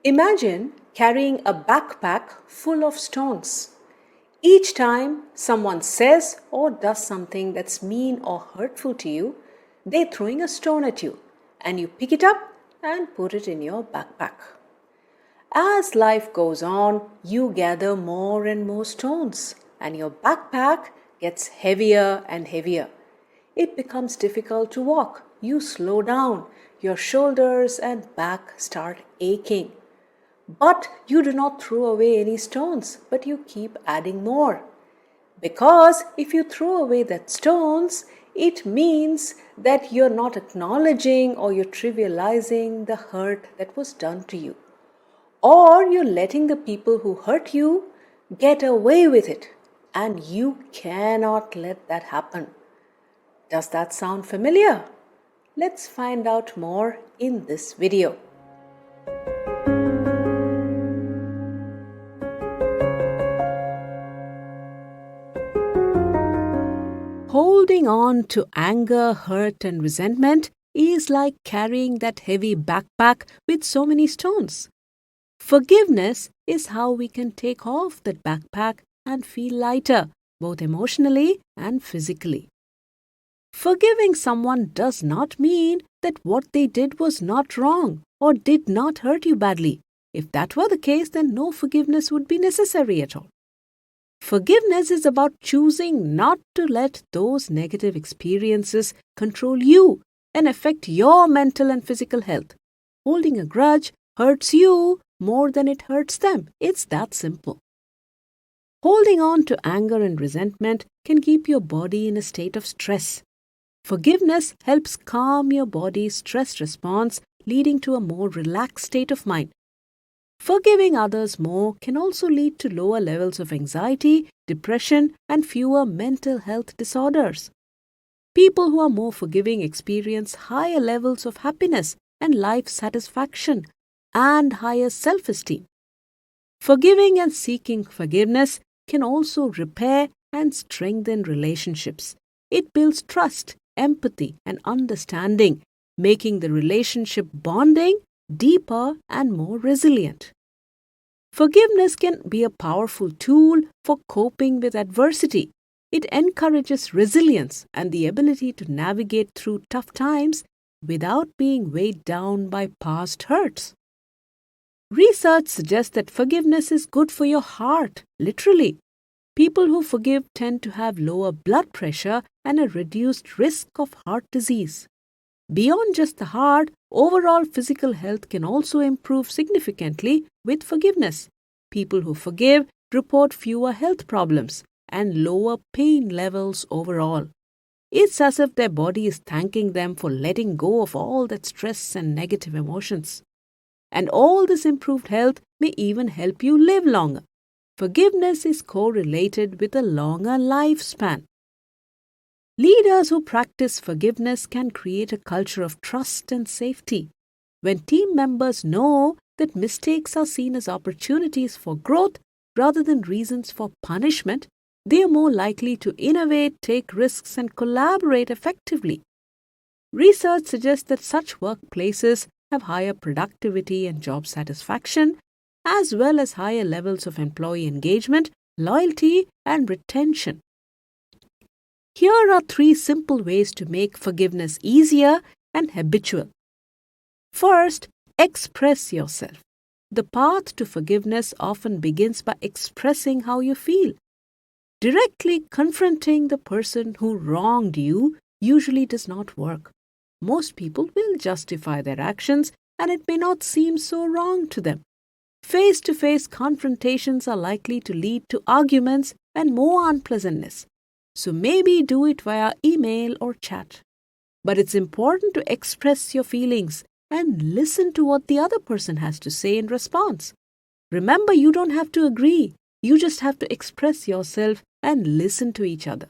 Imagine carrying a backpack full of stones. Each time someone says or does something that's mean or hurtful to you, they're throwing a stone at you, and you pick it up and put it in your backpack. As life goes on, you gather more and more stones, and your backpack gets heavier and heavier. It becomes difficult to walk. You slow down. Your shoulders and back start aching. But you do not throw away any stones, but you keep adding more. Because if you throw away that stones, it means that you're not acknowledging or you're trivializing the hurt that was done to you. Or you're letting the people who hurt you get away with it. And you cannot let that happen. Does that sound familiar? Let's find out more in this video. Holding on to anger, hurt, and resentment is like carrying that heavy backpack with so many stones. Forgiveness is how we can take off that backpack and feel lighter, both emotionally and physically. Forgiving someone does not mean that what they did was not wrong or did not hurt you badly. If that were the case, then no forgiveness would be necessary at all. Forgiveness is about choosing not to let those negative experiences control you and affect your mental and physical health. Holding a grudge hurts you more than it hurts them. It's that simple. Holding on to anger and resentment can keep your body in a state of stress. Forgiveness helps calm your body's stress response, leading to a more relaxed state of mind. Forgiving others more can also lead to lower levels of anxiety, depression, and fewer mental health disorders. People who are more forgiving experience higher levels of happiness and life satisfaction and higher self-esteem. Forgiving and seeking forgiveness can also repair and strengthen relationships. It builds trust, empathy, and understanding, making the relationship bonding deeper and more resilient. Forgiveness can be a powerful tool for coping with adversity. It encourages resilience and the ability to navigate through tough times without being weighed down by past hurts. Research suggests that forgiveness is good for your heart, literally. People who forgive tend to have lower blood pressure and a reduced risk of heart disease. Beyond just the heart, overall physical health can also improve significantly with forgiveness. People who forgive report fewer health problems and lower pain levels overall. It's as if their body is thanking them for letting go of all that stress and negative emotions. And all this improved health may even help you live longer. Forgiveness is correlated with a longer lifespan. Leaders who practice forgiveness can create a culture of trust and safety. When team members know that mistakes are seen as opportunities for growth rather than reasons for punishment, they are more likely to innovate, take risks, and collaborate effectively. Research suggests that such workplaces have higher productivity and job satisfaction, as well as higher levels of employee engagement, loyalty, and retention. Here are 3 simple ways to make forgiveness easier and habitual. First, express yourself. The path to forgiveness often begins by expressing how you feel. Directly confronting the person who wronged you usually does not work. Most people will justify their actions and it may not seem so wrong to them. Face-to-face confrontations are likely to lead to arguments and more unpleasantness. So maybe do it via email or chat. But it's important to express your feelings and listen to what the other person has to say in response. Remember, you don't have to agree. You just have to express yourself and listen to each other.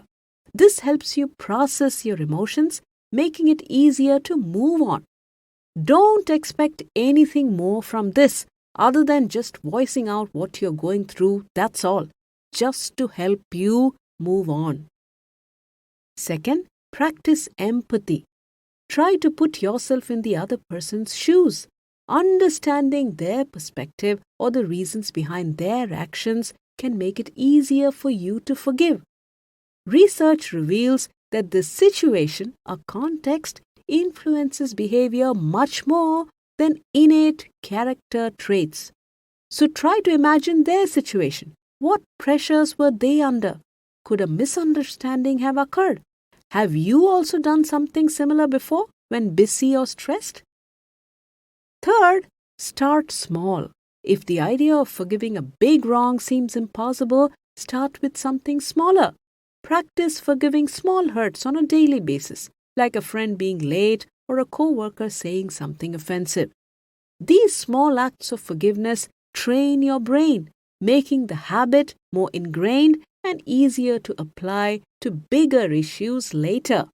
This helps you process your emotions, making it easier to move on. Don't expect anything more from this other than just voicing out what you're going through, that's all, just to help you move on. Second, practice empathy. Try to put yourself in the other person's shoes. Understanding their perspective or the reasons behind their actions can make it easier for you to forgive. Research reveals that the situation or context influences behavior much more than innate character traits. So try to imagine their situation. What pressures were they under? Could a misunderstanding have occurred? Have you also done something similar before when busy or stressed? Third, start small. If the idea of forgiving a big wrong seems impossible, start with something smaller. Practice forgiving small hurts on a daily basis, like a friend being late or a coworker saying something offensive. These small acts of forgiveness train your brain, making the habit more ingrained and easier to apply to bigger issues later.